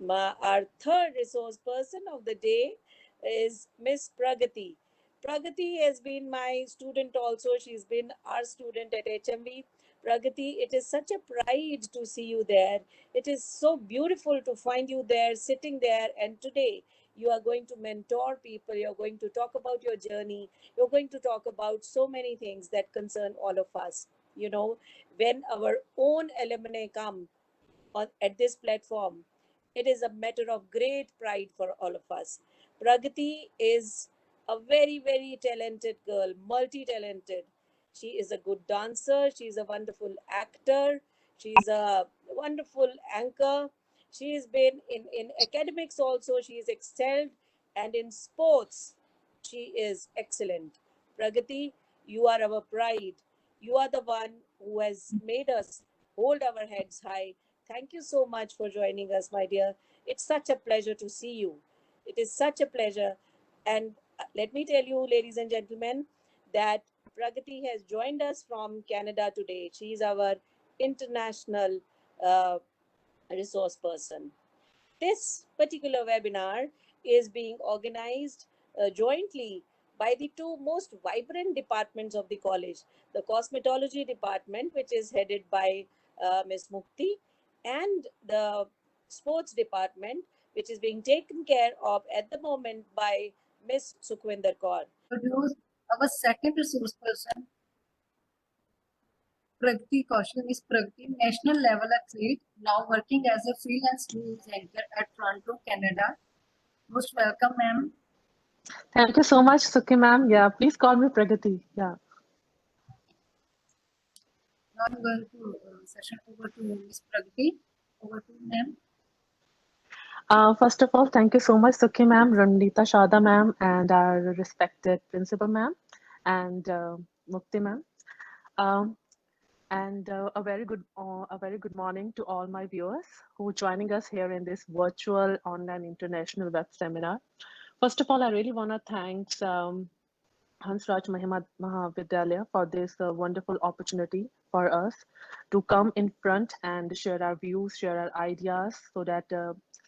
Our third resource person of the day is Miss Pragati. Pragati has been my student also. She's been our student at HMV. Pragati, it is such a pride to see you there. It is so beautiful to find you there, sitting there. And today you are going to mentor people. You're going to talk about your journey. You're going to talk about so many things that concern all of us. You know, when our own alumni come at this platform, it is a matter of great pride for all of us. Pragati is a very, very talented girl, multi talented. She is a good dancer, she is a wonderful actor, she is a wonderful anchor. She has been in academics also, she is excelled, and in sports, she is excellent. Pragati, you are our pride. You are the one who has made us hold our heads high. Thank you so much for joining us, my dear. It's such a pleasure to see you. It is such a pleasure. And let me tell you, ladies and gentlemen, that Pragati has joined us from Canada today. She is our international uh, resource person. This particular webinar is being organized jointly by the two most vibrant departments of the college, the cosmetology department, which is headed by Ms. Mukti, and the sports department, which is being taken care of at the moment by Ms. Sukhwinder Kaur. Introduce our second resource person, Pragati Kaushal. Is Pragati, national level athlete, now working as a freelance news anchor at Toronto, Canada. Most welcome, ma'am. Thank you so much, Sukhi ma'am. Yeah, please call me Pragati. Yeah. Now I'm going to session over to Ms. Pragati. Over to ma'am. First of all, thank you so much, Sukhi ma'am, Randita Shada ma'am, and our respected principal ma'am, and Mukti ma'am. Um, and a very good morning to all my viewers who are joining us here in this virtual online international web seminar. First of all, I really want to thank Hansraj Mahima Mahavidyalaya for this wonderful opportunity for us to come in front and share our views, share our ideas so that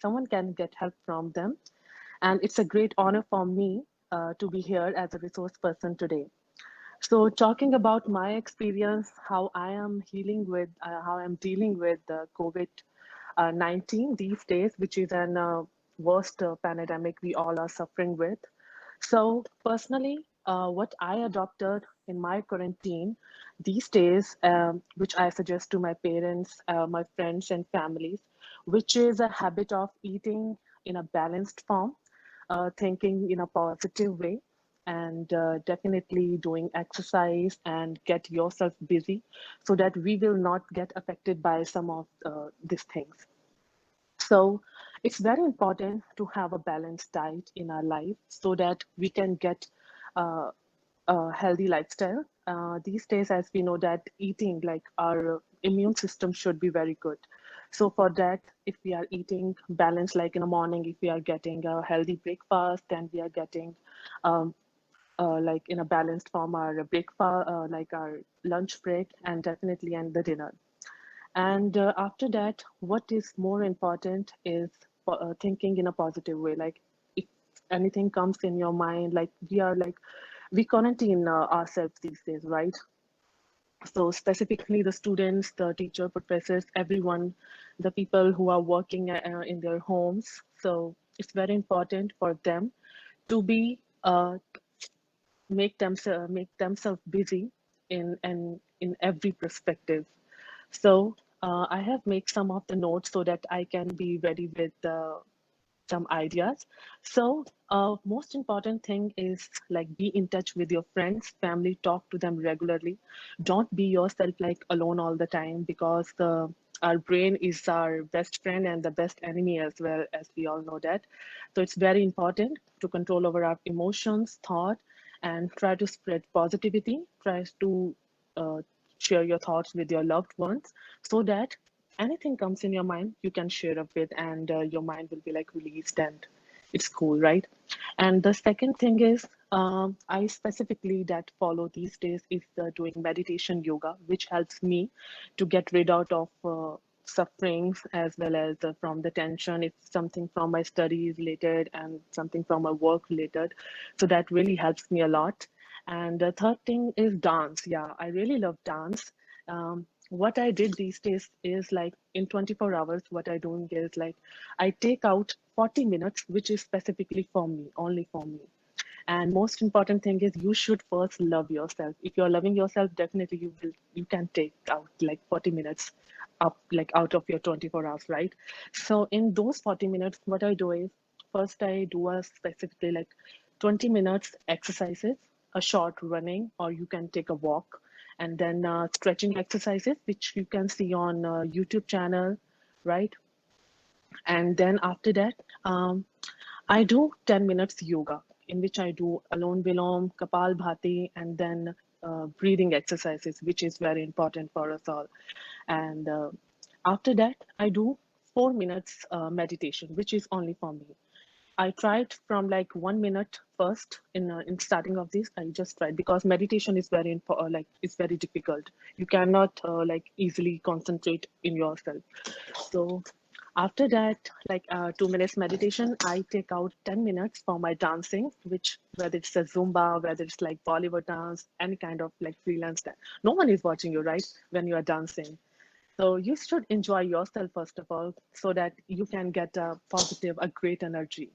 someone can get help from them. And it's a great honor for me to be here as a resource person today. So, talking about my experience, how I am how I'm dealing with COVID 19 these days, which is an worst pandemic we all are suffering with. So, personally, what I adopted in my quarantine these days, which I suggest to my parents, my friends, and families, which is a habit of eating in a balanced form, thinking in a positive way, and definitely doing exercise and get yourself busy so that we will not get affected by some of these things. So it's very important to have a balanced diet in our life so that we can get uh, a healthy lifestyle. These days, as we know that eating, like our immune system should be very good. So for that, if we are eating balanced, like in the morning, if we are getting a healthy breakfast, then we are getting um, like in a balanced form our breakfast, like our lunch break, and definitely and the dinner. And after that, what is more important is thinking in a positive way. Like if anything comes in your mind, like we quarantine ourselves these days, right? So specifically the students, the teacher, professors, everyone, the people who are working in their homes. So it's very important for them to be make themselves busy in every perspective. So I have made some of the notes so that I can be ready with some ideas. So most important thing is like be in touch with your friends, family, talk to them regularly. Don't be yourself like alone all the time because our brain is our best friend and the best enemy as well, as we all know that. So it's very important to control over our emotions, thought, and try to spread positivity. Try to uh, share your thoughts with your loved ones so that anything comes in your mind you can share up with, and your mind will be like released and it's cool, right? And the second thing is I specifically that follow these days is doing meditation yoga, which helps me to get rid out of sufferings as well as from the tension. It's something from my studies related and something from my work related. So that really helps me a lot. And the third thing is dance. Yeah, I really love dance. What I did these days is like in 24 hours, what I doing is like I take out 40 minutes, which is specifically for me, only for me. And most important thing is you should first love yourself. If you're loving yourself, definitely you can take out like 40 minutes up like out of your 24 hours, right? So in those 40 minutes, what I do is first I do a specifically like 20 minutes exercises, a short running, or you can take a walk, and then stretching exercises, which you can see on YouTube channel, right? And then after that, I do 10 minutes yoga, in which I do Alon Vilom, Kapal Bhati, and then breathing exercises, which is very important for us all. And after that, I do 4 minutes meditation, which is only for me. I tried from like 1 minute first in starting of this. I just tried because meditation is very like it's very difficult. You cannot like easily concentrate in yourself. So after that, like 2 minutes meditation, I take out 10 minutes for my dancing, which whether it's a Zumba, whether it's like Bollywood dance, any kind of like freelance dance. No one is watching you, right? When you are dancing. So you should enjoy yourself first of all, so that you can get a positive, a great energy.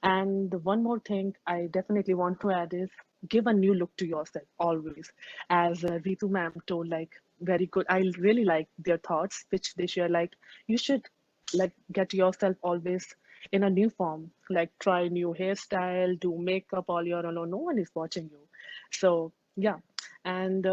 And the one more thing I definitely want to add is give a new look to yourself always. As Ritu ma'am told, like very good. I really like their thoughts, which they share. Like you should like get yourself always in a new form. Like try new hairstyle, do makeup all year alone. No one is watching you. So yeah, and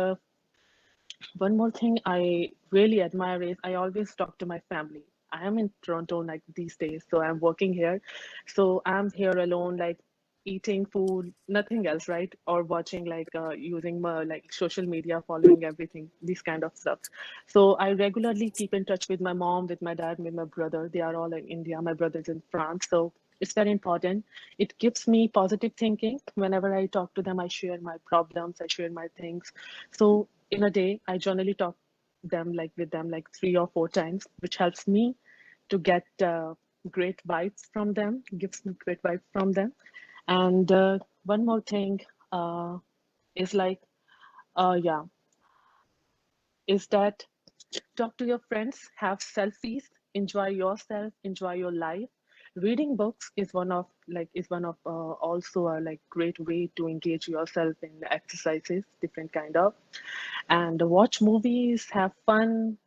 one more thing I really admire is I always talk to my family. I am in Toronto like these days, so I'm working here. So I'm here alone, like eating food, nothing else, right? Or watching like using my like social media, following everything, these kind of stuff. So I regularly keep in touch with my mom, with my dad, with my brother. They are all in India. My brother's in France. So it's very important. It gives me positive thinking. Whenever I talk to them, I share my problems, I share my things. So in a day, I generally talk them like with them like 3 or 4 times, which helps me to get great vibes from them, gives me great vibes from them. And one more thing uh, is like, yeah, is that talk to your friends, have selfies, enjoy yourself, enjoy your life. Reading books is one of also a like great way to engage yourself in exercises, different kind of, and watch movies, have fun.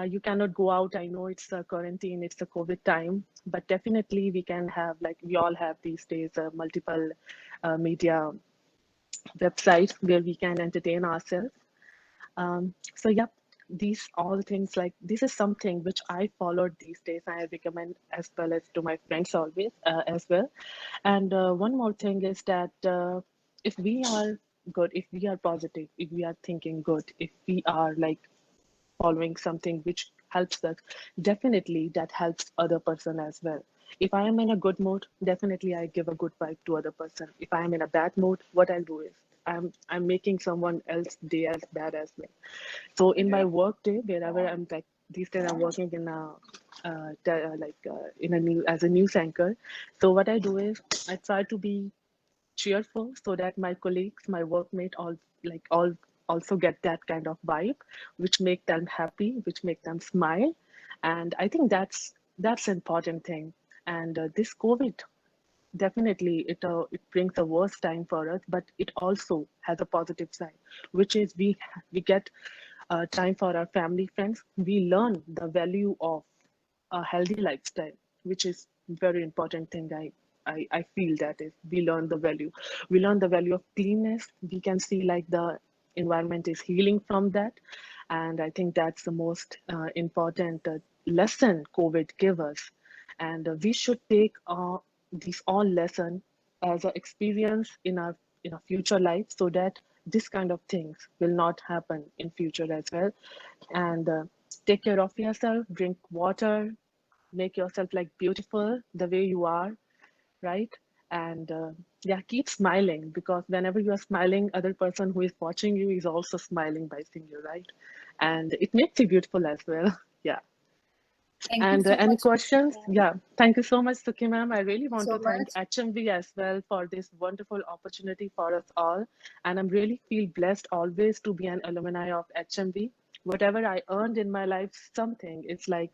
You cannot go out. I know it's a quarantine, it's a COVID time, but definitely we can have like we all have these days multiple media websites where we can entertain ourselves. So yeah, these all things like this is something which I followed these days. I recommend as well as to my friends always as well. And one more thing is that if we are good, if we are positive, if we are thinking good, if we are like following something which helps us, definitely that helps other person as well. If I am in a good mood, definitely I give a good vibe to other person. If I am in a bad mood, what I'll do is I'm making someone else day as bad as well. So in my work day, wherever I'm like these days I'm working in a in a new as a news anchor. So what I do is I try to be cheerful so that my colleagues, my workmate all also get that kind of vibe, which make them happy, which make them smile. And I think that's an important thing. And this COVID definitely it brings a worse time for us, but it also has a positive side, which is we get time for our family friends. We learn the value of a healthy lifestyle, which is very important thing. I feel that is we learn the value. We learn the value of cleanness. We can see like the environment is healing from that, and I think that's the most important lesson COVID gave us, and we should take these all lesson as an experience in our future life, so that this kind of things will not happen in future as well. And take care of yourself, drink water, make yourself like beautiful the way you are, right? And yeah, keep smiling, because whenever you are smiling, other person who is watching you is also smiling by seeing you, right? And it makes you beautiful as well. Yeah. Thank you And so any much, questions? ma'am. Yeah, thank you so much, Sukhi ma'am. I really want So to thank much. HMV as well for this wonderful opportunity for us all. And I'm really feel blessed always to be an alumni of HMV. Whatever I earned in my life, something, it's like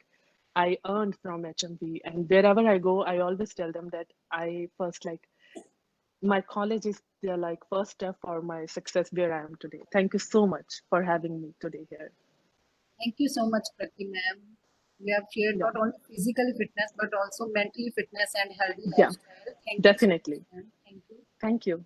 I earned from HMV. And wherever I go, I always tell them that I first like my college is the like first step for my success where I am today. Thank you so much for having me today here. Thank you so much, Prati ma'am. You have shared Yeah, not only physical fitness but also mentally fitness and healthy yeah, lifestyle. Thank you so much, definitely. ma'am. Thank you. Thank you.